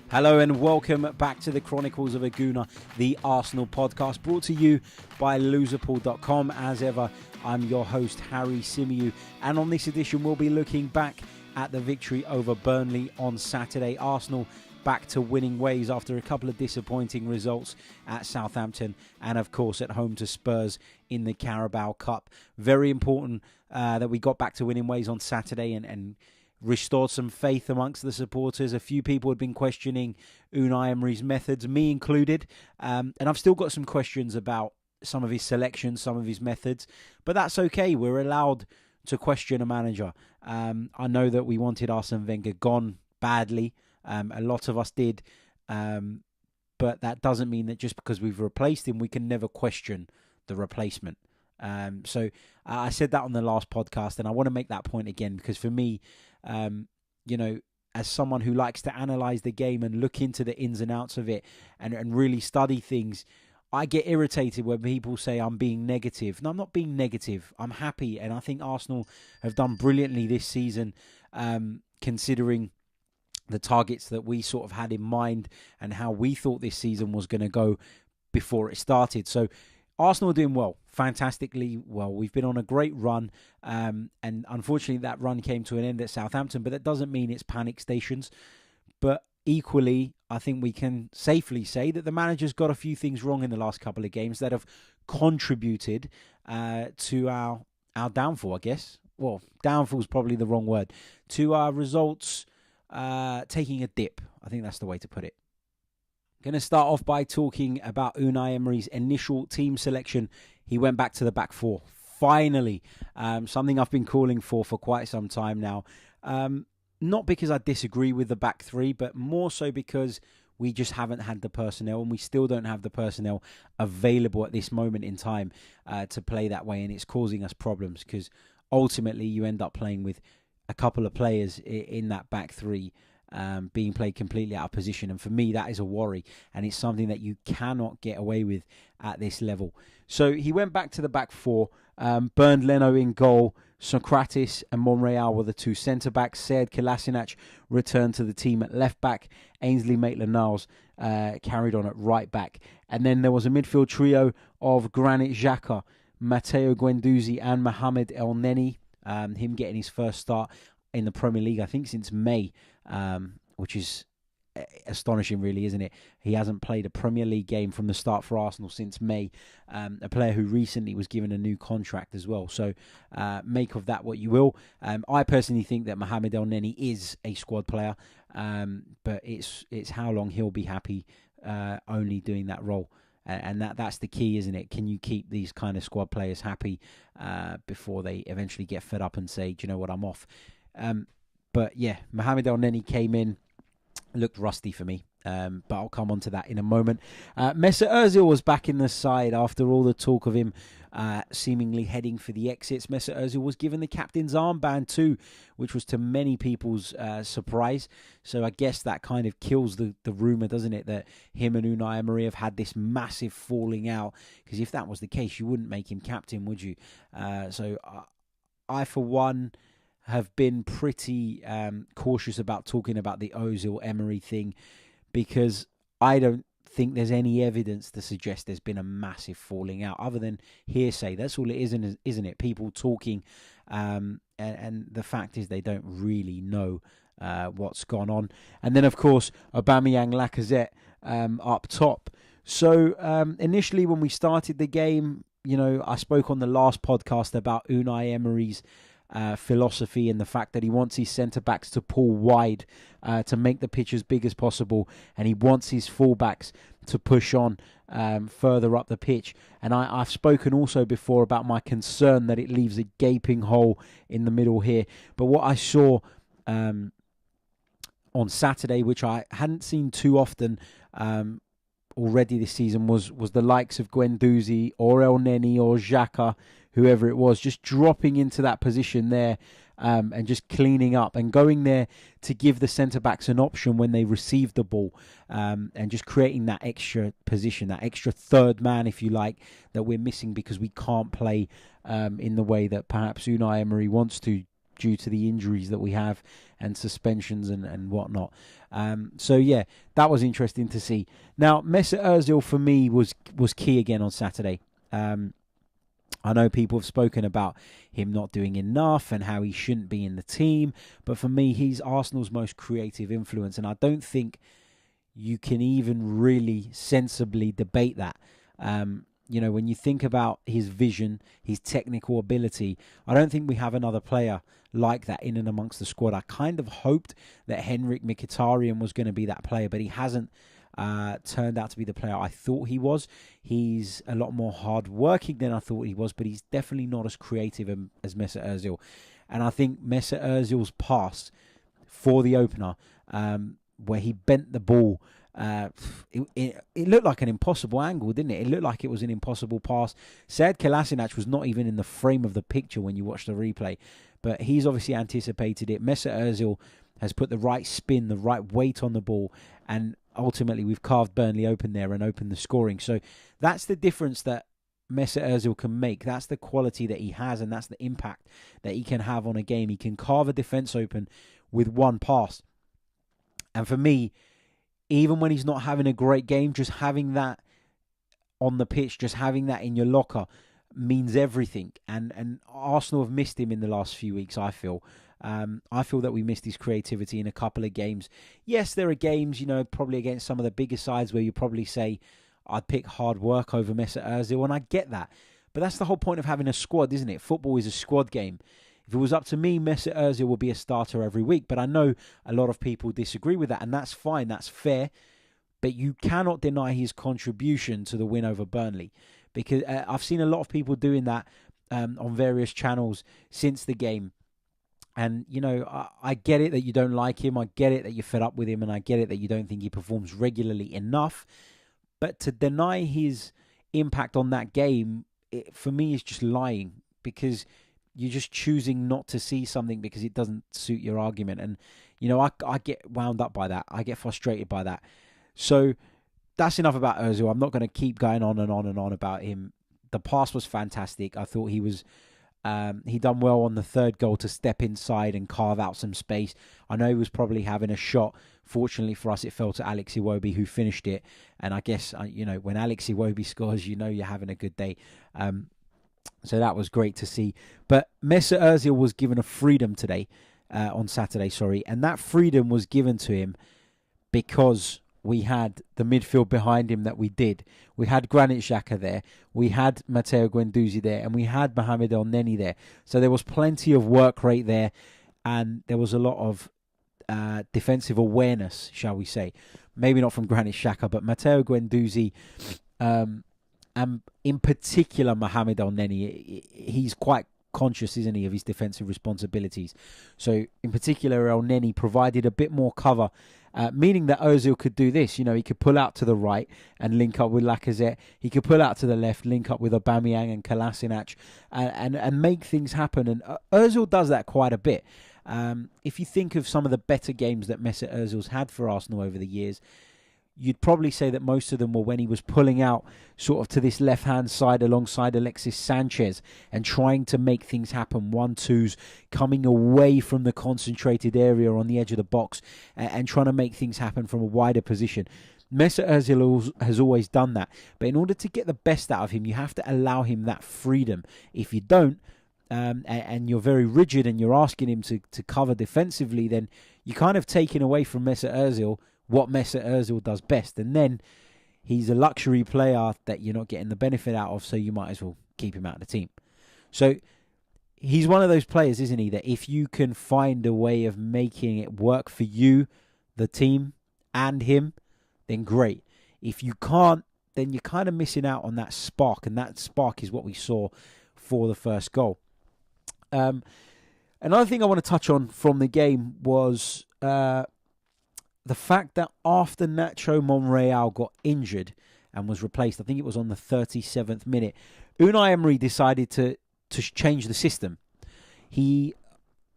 Hello and welcome back to the Chronicles of a Gooner, the Arsenal podcast, brought to you by loserpool.com. As ever, I'm your host, Harry Symeou, and on this edition, we'll be looking back at the victory over Burnley on Saturday. Arsenal back to winning ways after a couple of disappointing results at Southampton and, of course, at home to Spurs in the Carabao Cup. Very important that we got back to winning ways on Saturday and restored some faith amongst the supporters. A few people had been questioning Unai Emery's methods, me included, and I've still got some questions about some of his selections, some of his methods, but that's okay. We're allowed to question a manager. I know that we wanted Arsene Wenger gone badly. A lot of us did, but that doesn't mean that just because we've replaced him, we can never question the replacement. So I said that on the last podcast, and I want to make that point again because for me, as someone who likes to analyze the game and look into the ins and outs of it and really study things, I get irritated when people say I'm being negative. No, I'm not being negative. I'm happy, and I think Arsenal have done brilliantly this season, considering the targets that we sort of had in mind and how we thought this season was going to go before it started. So Arsenal are doing well, fantastically well. We've been on a great run, and unfortunately that run came to an end at Southampton, but that doesn't mean it's panic stations. But equally, I think we can safely say that the manager's got a few things wrong in the last couple of games that have contributed to our downfall, I guess. Well, downfall is probably the wrong word. To our results taking a dip. I think that's the way to put it. Going to start off by talking about Unai Emery's initial team selection. He went back to the back four. Finally, something I've been calling for quite some time now. Not because I disagree with the back three, but more so because we just haven't had the personnel, and we still don't have the personnel available at this moment in time to play that way, and it's causing us problems because ultimately you end up playing with a couple of players in that back three being played completely out of position. And for me, that is a worry. And it's something that you cannot get away with at this level. So he went back to the back four. Bernd Leno in goal. Socrates and Monreal were the two centre-backs. Sead Kolasinac returned to the team at left-back. Ainsley Maitland-Niles carried on at right-back. And then there was a midfield trio of Granit Xhaka, Matteo Guendouzi and Mohamed El Neni. Him getting his first start in the Premier League, I think, since May, which is astonishing, really, isn't it? He hasn't played a Premier League game from the start for Arsenal since May. A player who recently was given a new contract as well. So make of that what you will. I personally think that Mohamed El Neni is a squad player, but it's how long he'll be happy only doing that role. And that's the key, isn't it? Can you keep these kind of squad players happy before they eventually get fed up and say, do you know what, I'm off? But yeah, Mohamed El Neni came in, looked rusty for me, but I'll come on to that in a moment. Mesut Ozil was back in the side after all the talk of him seemingly heading for the exits. Mesut Ozil was given the captain's armband too, which was to many people's surprise. So I guess that kind of kills the rumour, doesn't it, that him and Unai Emery have had this massive falling out, because if that was the case, you wouldn't make him captain, would you? So I, for one, have been pretty cautious about talking about the Ozil-Emery thing, because I don't think there's any evidence to suggest there's been a massive falling out other than hearsay. That's all it is, isn't it? People talking, and the fact is they don't really know what's gone on. And then, of course, Aubameyang, Lacazette up top. So initially when we started the game, I spoke on the last podcast about Unai Emery's philosophy and the fact that he wants his centre-backs to pull wide to make the pitch as big as possible, and he wants his full-backs to push on further up the pitch. And I've spoken also before about my concern that it leaves a gaping hole in the middle here. But what I saw on Saturday, which I hadn't seen too often already this season, was the likes of Guendouzi or El Neni or Xhaka, whoever it was, just dropping into that position there and just cleaning up and going there to give the centre-backs an option when they receive the ball, and just creating that extra position, that extra third man, if you like, that we're missing because we can't play in the way that perhaps Unai Emery wants to due to the injuries that we have and suspensions and whatnot. So yeah, that was interesting to see. Now, Mesut Ozil for me was key again on Saturday. I know people have spoken about him not doing enough and how he shouldn't be in the team, but for me, he's Arsenal's most creative influence, and I don't think you can even really sensibly debate that. When you think about his vision, his technical ability, I don't think we have another player like that in and amongst the squad. I kind of hoped that Henrik Mkhitaryan was going to be that player, but he hasn't turned out to be the player I thought he was. He's a lot more hard-working than I thought he was, but he's definitely not as creative as Mesut Ozil. And I think Mesut Ozil's pass for the opener, where he bent the ball, it looked like an impossible angle, didn't it? It looked like it was an impossible pass. Sead Kolasinac was not even in the frame of the picture when you watch the replay, but he's obviously anticipated it. Mesut Ozil has put the right spin, the right weight on the ball, and ultimately we've carved Burnley open there and opened the scoring. So that's the difference that Mesut Ozil can make. That's the quality that he has, and that's the impact that he can have on a game. He can carve a defence open with one pass. And for me, even when he's not having a great game, just having that on the pitch, just having that in your locker means everything. And Arsenal have missed him in the last few weeks, I feel. I feel that we missed his creativity in a couple of games. Yes, there are games, probably against some of the bigger sides where you probably say, I'd pick hard work over Mesut Ozil, and I get that. But that's the whole point of having a squad, isn't it? Football is a squad game. If it was up to me, Mesut Ozil would be a starter every week. But I know a lot of people disagree with that, and that's fine, that's fair. But you cannot deny his contribution to the win over Burnley. Because I've seen a lot of people doing that on various channels since the game. And, I get it that you don't like him. I get it that you're fed up with him. And I get it that you don't think he performs regularly enough. But to deny his impact on that game, for me, is just lying. Because you're just choosing not to see something because it doesn't suit your argument. And, I get wound up by that. I get frustrated by that. So that's enough about Ozil. I'm not going to keep going on and on and on about him. The pass was fantastic. I thought he done well on the third goal to step inside and carve out some space. I know he was probably having a shot. Fortunately for us, it fell to Alex Iwobi, who finished it. And I guess, when Alex Iwobi scores, you're having a good day. So that was great to see. But Mesut Ozil was given a freedom today, on Saturday, and that freedom was given to him because we had the midfield behind him that we did. We had Granit Xhaka there, we had Matteo Guendouzi there, and we had Mohamed El Neni there. So there was plenty of work rate there, and there was a lot of defensive awareness, shall we say. Maybe not from Granit Xhaka, but Matteo Guendouzi, and in particular Mohamed El Neni, he's quite conscious, isn't he, of his defensive responsibilities. So in particular, El Neni provided a bit more cover, meaning that Ozil could do this. He could pull out to the right and link up with Lacazette. He could pull out to the left, link up with Aubameyang and Kolasinac, and make things happen. And Ozil does that quite a bit. If you think of some of the better games that Mesut Ozil's had for Arsenal over the years, you'd probably say that most of them were when he was pulling out sort of to this left-hand side alongside Alexis Sanchez and trying to make things happen, 1-2s, coming away from the concentrated area on the edge of the box and trying to make things happen from a wider position. Mesut Ozil has always done that. But in order to get the best out of him, you have to allow him that freedom. If you don't, and you're very rigid and you're asking him to cover defensively, then you're kind of taking away from Mesut Ozil what Mesut Ozil does best. And then he's a luxury player that you're not getting the benefit out of, so you might as well keep him out of the team. So he's one of those players, isn't he, that if you can find a way of making it work for you, the team, and him, then great. If you can't, then you're kind of missing out on that spark, and that spark is what we saw for the first goal. Another thing I want to touch on from the game was the fact that after Nacho Monreal got injured and was replaced, I think it was on the 37th minute, Unai Emery decided to change the system. He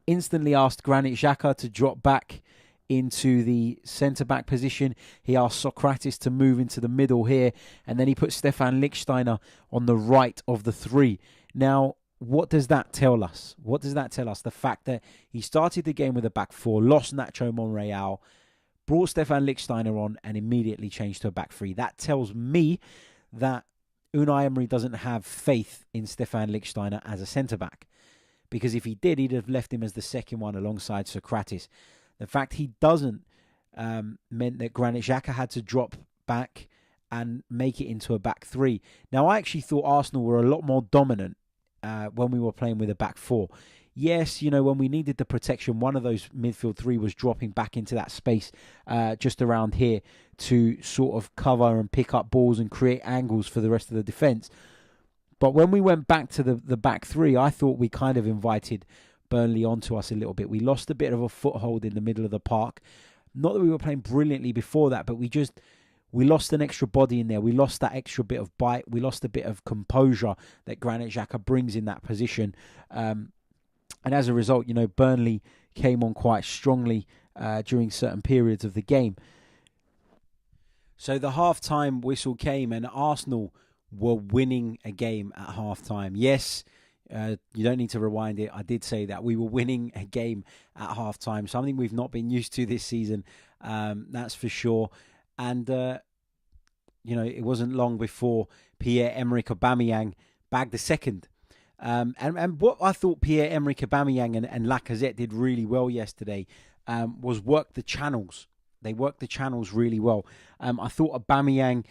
instantly asked Granit Xhaka to drop back into the centre-back position. He asked Socrates to move into the middle here, and then he put Stefan Lichtsteiner on the right of the three. Now, what does that tell us? What does that tell us? The fact that he started the game with a back four, lost Nacho Monreal, brought Stefan Lichtsteiner on, and immediately changed to a back three. That tells me that Unai Emery doesn't have faith in Stefan Lichtsteiner as a centre-back. Because if he did, he'd have left him as the second one alongside Sokratis. The fact he doesn't meant that Granit Xhaka had to drop back and make it into a back three. Now, I actually thought Arsenal were a lot more dominant when we were playing with a back four. Yes, when we needed the protection, one of those midfield three was dropping back into that space just around here to sort of cover and pick up balls and create angles for the rest of the defence. But when we went back to the back three, I thought we kind of invited Burnley onto us a little bit. We lost a bit of a foothold in the middle of the park. Not that we were playing brilliantly before that, but we lost an extra body in there. We lost that extra bit of bite. We lost a bit of composure that Granit Xhaka brings in that position. And as a result, Burnley came on quite strongly during certain periods of the game. So the half-time whistle came and Arsenal were winning a game at half-time. Yes, you don't need to rewind it. I did say that. We were winning a game at half-time, something we've not been used to this season, that's for sure. And, it wasn't long before Pierre-Emerick Aubameyang bagged the second. And what I thought Pierre-Emerick Aubameyang and Lacazette did really well yesterday was work the channels. They worked the channels really well. I thought Aubameyang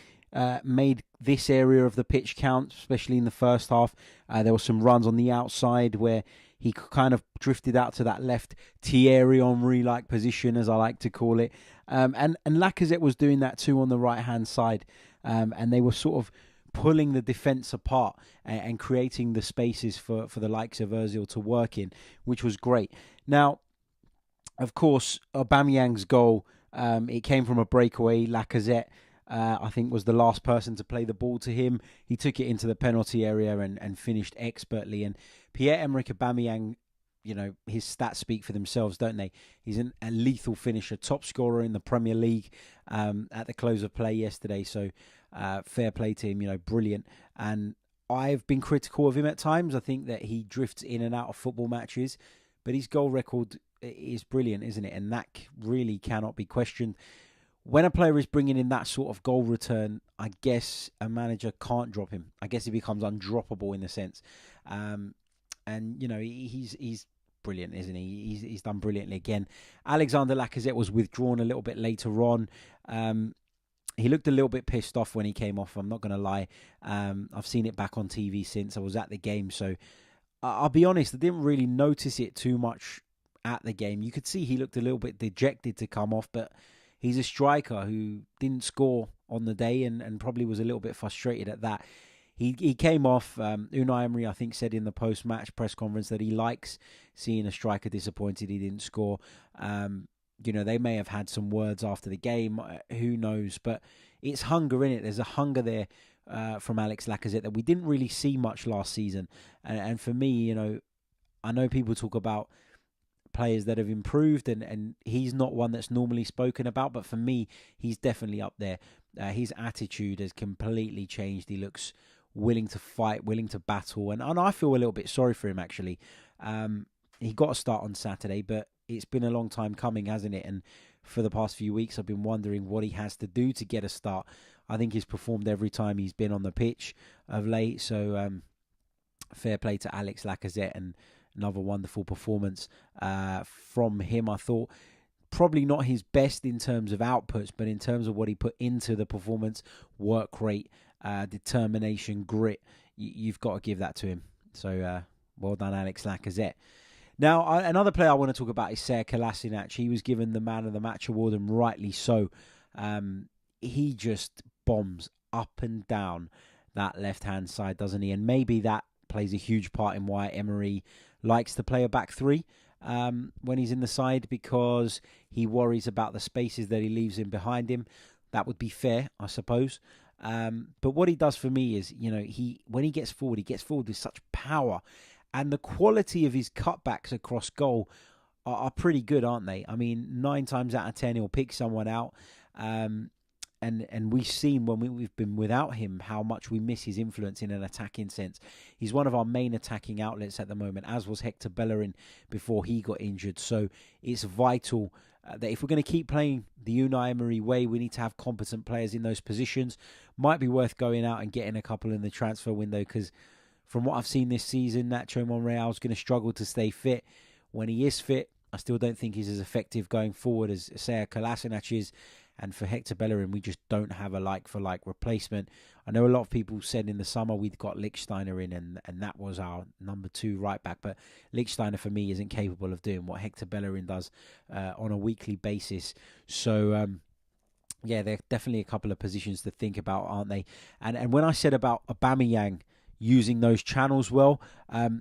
made this area of the pitch count, especially in the first half. There were some runs on the outside where he kind of drifted out to that left Thierry Henry-like position, as I like to call it. And Lacazette was doing that too on the right-hand side. And they were sort of pulling the defence apart and creating the spaces for the likes of Ozil to work in, which was great. Now, of course, Aubameyang's goal, it came from a breakaway. Lacazette, I think, was the last person to play the ball to him. He took it into the penalty area and finished expertly. And Pierre-Emerick Aubameyang, his stats speak for themselves, don't they? He's a lethal finisher, top scorer in the Premier League at the close of play yesterday. So fair play to him, brilliant. And I've been critical of him at times. I think that he drifts in and out of football matches, but his goal record is brilliant, isn't it? And that really cannot be questioned. When a player is bringing in that sort of goal return, I guess a manager can't drop him. I guess he becomes undroppable in a sense. And, he's brilliant, isn't he? He's done brilliantly again. Alexander Lacazette was withdrawn a little bit later on. He looked a little bit pissed off when he came off, I'm not going to lie. I've seen it back on TV since I was at the game. So I'll be honest, I didn't really notice it too much at the game. You could see he looked a little bit dejected to come off, but he's a striker who didn't score on the day and probably was a little bit frustrated at that. He came off. Unai Emery, I think, said in the post-match press conference that he likes seeing a striker disappointed he didn't score. They may have had some words after the game. Who knows? But it's hunger in it. There's a hunger there from Alex Lacazette that we didn't really see much last season. And for me, I know people talk about players that have improved, and he's not one that's normally spoken about. But for me, he's definitely up there. His attitude has completely changed. He looks willing to fight, willing to battle. And I feel a little bit sorry for him, actually. He got a start on Saturday, but it's been a long time coming, hasn't it? And for the past few weeks, I've been wondering what he has to do to get a start. I think he's performed every time he's been on the pitch of late. So fair play to Alex Lacazette, and another wonderful performance from him. I thought probably not his best in terms of outputs, but in terms of what he put into the performance, work rate, determination, grit, you've got to give that to him. So well done, Alex Lacazette. Now, another player I want to talk about is Sead Kolasinac. He was given the Man of the Match award, and rightly so. He just bombs up and down that left-hand side, doesn't he? And maybe that plays a huge part in why Emery likes to play a back three when he's in the side, because he worries about the spaces that he leaves in behind him. That would be fair, I suppose. But what he does for me is, when he gets forward with such power. And the quality of his cutbacks across goal are pretty good, aren't they? I mean, 9 times out of 10, he'll pick someone out. and we've seen when we've been without him how much we miss his influence in an attacking sense. He's one of our main attacking outlets at the moment, as was Hector Bellerin before he got injured. So it's vital that if we're going to keep playing the Unai Emery way, we need to have competent players in those positions. Might be worth going out and getting a couple in the transfer window, because from what I've seen this season, Nacho Monreal is going to struggle to stay fit. When he is fit, I still don't think he's as effective going forward as Sead Kolasinac is. And for Hector Bellerin, we just don't have a like-for-like replacement. I know a lot of people said in the summer we'd got Lichtsteiner in, and that was our number 2 right-back. But Lichtsteiner, for me, isn't capable of doing what Hector Bellerin does on a weekly basis. So, yeah, there are definitely a couple of positions to think about, aren't they? And when I said about Aubameyang using those channels well,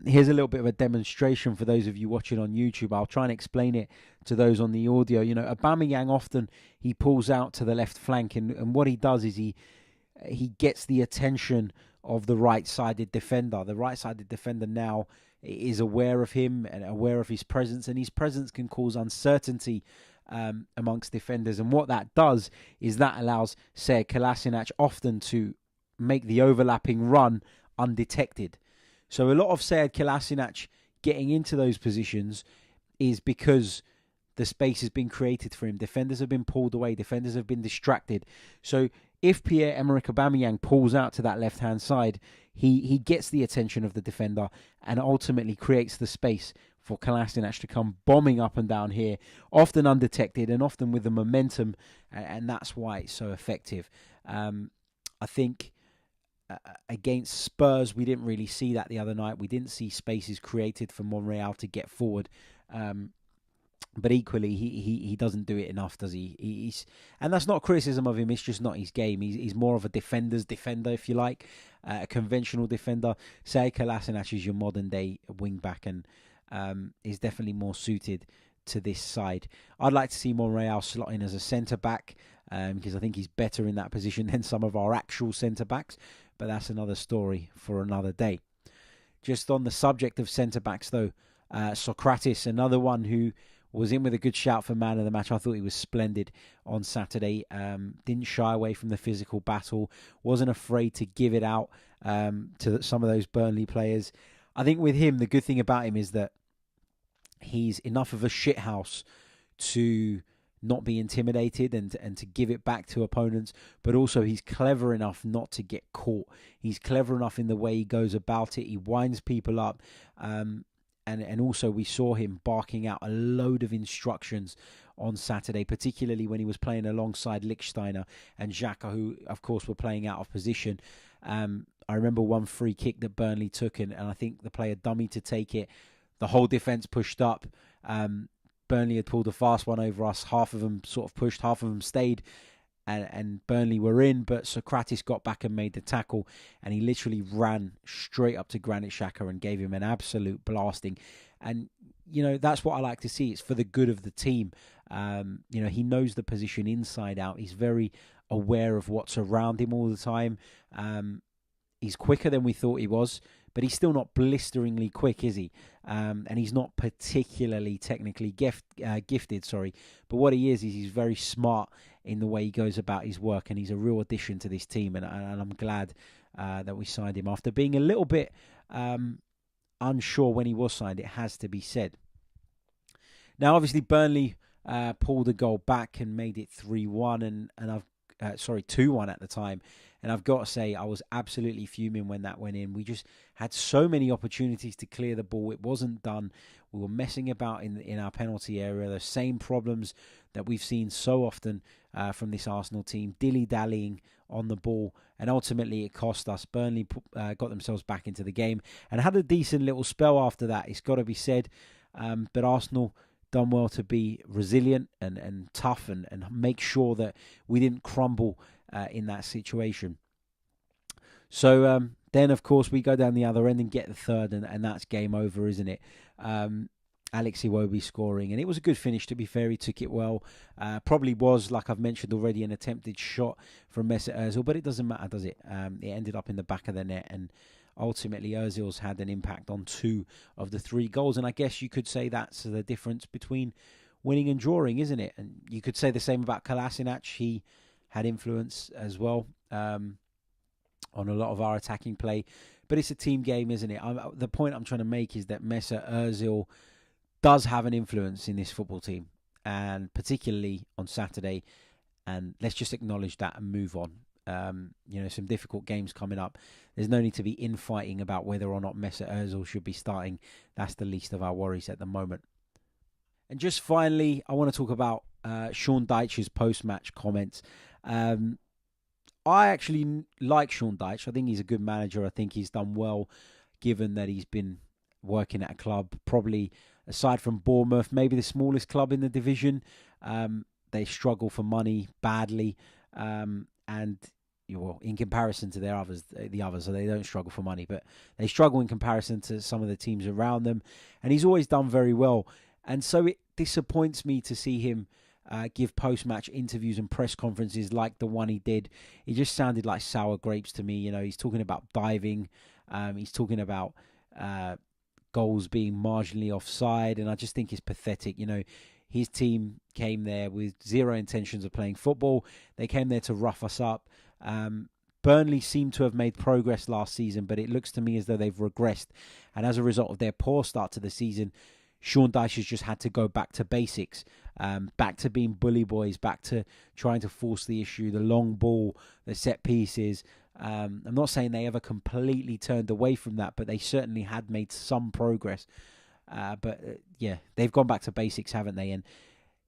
here's a little bit of a demonstration for those of you watching on YouTube. I'll try and explain it to those on the audio. You know, Aubameyang often, he pulls out to the left flank, and what he does is he gets the attention of the right-sided defender. The right-sided defender now is aware of him and aware of his presence, and his presence can cause uncertainty amongst defenders. And what that does is that allows Sead Kolasinac often to make the overlapping run undetected. So a lot of Sead Kolasinac getting into those positions is because the space has been created for him. Defenders have been pulled away. Defenders have been distracted. So if Pierre-Emerick Aubameyang pulls out to that left-hand side, he gets the attention of the defender and ultimately creates the space for Kolasinac to come bombing up and down here, often undetected and often with the momentum, and that's why it's so effective. I think against Spurs, we didn't really see that the other night. We didn't see spaces created for Monreal to get forward. But equally, he doesn't do it enough, does he? And that's not criticism of him. It's just not his game. He's more of a defender's defender, if you like, a conventional defender. Sead Kolasinac is your modern-day wing-back and is definitely more suited to this side. I'd like to see Monreal slot in as a centre-back because I think he's better in that position than some of our actual centre-backs. But that's another story for another day. Just on the subject of centre-backs, though, Sokratis, another one who was in with a good shout for man of the match. I thought he was splendid on Saturday. Didn't shy away from the physical battle. Wasn't afraid to give it out to some of those Burnley players. I think with him, the good thing about him is that he's enough of a shithouse to not be intimidated and to give it back to opponents, but also he's clever enough not to get caught. He's clever enough in the way he goes about it. He winds people up. And also we saw him barking out a load of instructions on Saturday, particularly when he was playing alongside Lichtsteiner and Xhaka, who, of course, were playing out of position. I remember one free kick that Burnley took, and I think the player dummy to take it. The whole defence pushed up. Burnley had pulled a fast one over us. Half of them sort of pushed, half of them stayed. And Burnley were in, but Sokratis got back and made the tackle, and he literally ran straight up to Granit Xhaka and gave him an absolute blasting. And, you know, that's what I like to see. It's for the good of the team. You know, he knows the position inside out. He's very aware of what's around him all the time. He's quicker than we thought he was, but he's still not blisteringly quick, is he? And he's not particularly technically gifted, But what he is he's very smart in the way he goes about his work, and he's a real addition to this team, and I'm glad that we signed him after being a little bit unsure when he was signed, it has to be said. Now, obviously, Burnley pulled a goal back and made it 3-1, and I've 2-1 at the time. And I've got to say, I was absolutely fuming when that went in. We just had so many opportunities to clear the ball. It wasn't done. We were messing about in our penalty area. The same problems that we've seen so often from this Arsenal team, dilly-dallying on the ball. And ultimately, it cost us. Burnley got themselves back into the game and had a decent little spell after that. It's got to be said. But Arsenal done well to be resilient and tough and make sure that we didn't crumble in that situation. So then, of course, we go down the other end and get the third, and that's game over, isn't it? Alex Iwobi scoring, and it was a good finish, to be fair. He took it well. Probably was, like I've mentioned already, an attempted shot from Mesut Ozil, but it doesn't matter, does it? It ended up in the back of the net, and ultimately Ozil's had an impact on 2 of the 3 goals, and I guess you could say that's the difference between winning and drawing, isn't it? And you could say the same about Kolasinac. He had influence as well on a lot of our attacking play. But it's a team game, isn't it? The point I'm trying to make is that Mesut Ozil does have an influence in this football team, and particularly on Saturday. And let's just acknowledge that and move on. Some difficult games coming up. There's no need to be infighting about whether or not Mesut Ozil should be starting. That's the least of our worries at the moment. And just finally, I want to talk about Sean Dyche's post-match comments. I actually like Sean Dyche. I think he's a good manager. I think he's done well, given that he's been working at a club, probably aside from Bournemouth, maybe the smallest club in the division. They struggle for money badly, and in comparison to the others, so they don't struggle for money, but they struggle in comparison to some of the teams around them. And he's always done very well, and so it disappoints me to see him give post-match interviews and press conferences like the one he did. It just sounded like sour grapes to me. He's talking about diving, he's talking about goals being marginally offside, and I just think it's pathetic. His team came there with zero intentions of playing football. They came there to rough us up. Burnley seemed to have made progress last season, but it looks to me as though they've regressed. And as a result of their poor start to the season, Sean Dyche has just had to go back to basics, back to being bully boys, back to trying to force the issue, the long ball, the set pieces. I'm not saying they ever completely turned away from that, but they certainly had made some progress. They've gone back to basics, haven't they? And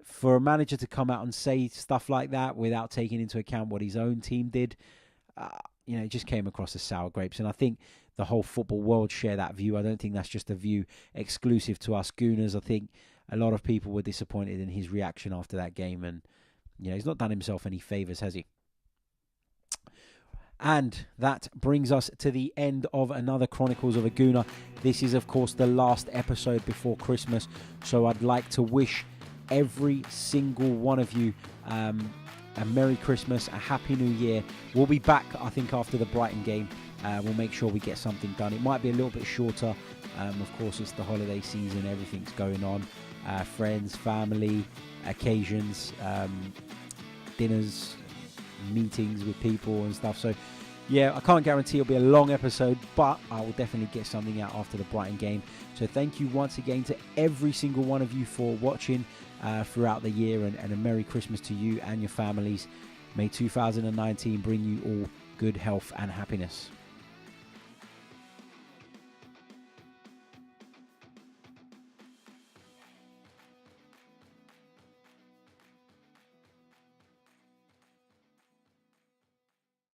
for a manager to come out and say stuff like that without taking into account what his own team did, it just came across as sour grapes. And I think the whole football world share that view. I don't think that's just a view exclusive to us Gooners. I think a lot of people were disappointed in his reaction after that game. And, he's not done himself any favours, has he? And that brings us to the end of another Chronicles of a Gooner. This is, of course, the last episode before Christmas. So I'd like to wish every single one of you a Merry Christmas, a Happy New Year. We'll be back, I think, after the Brighton game. We'll make sure we get something done. It might be a little bit shorter. Of course, it's the holiday season. Everything's going on. Friends, family, occasions, dinners, meetings with people and stuff. So yeah, I can't guarantee it'll be a long episode, but I will definitely get something out after the Brighton game. So thank you once again to every single one of you for watching throughout the year, and a Merry Christmas to you and your families. May 2019 bring you all good health and happiness.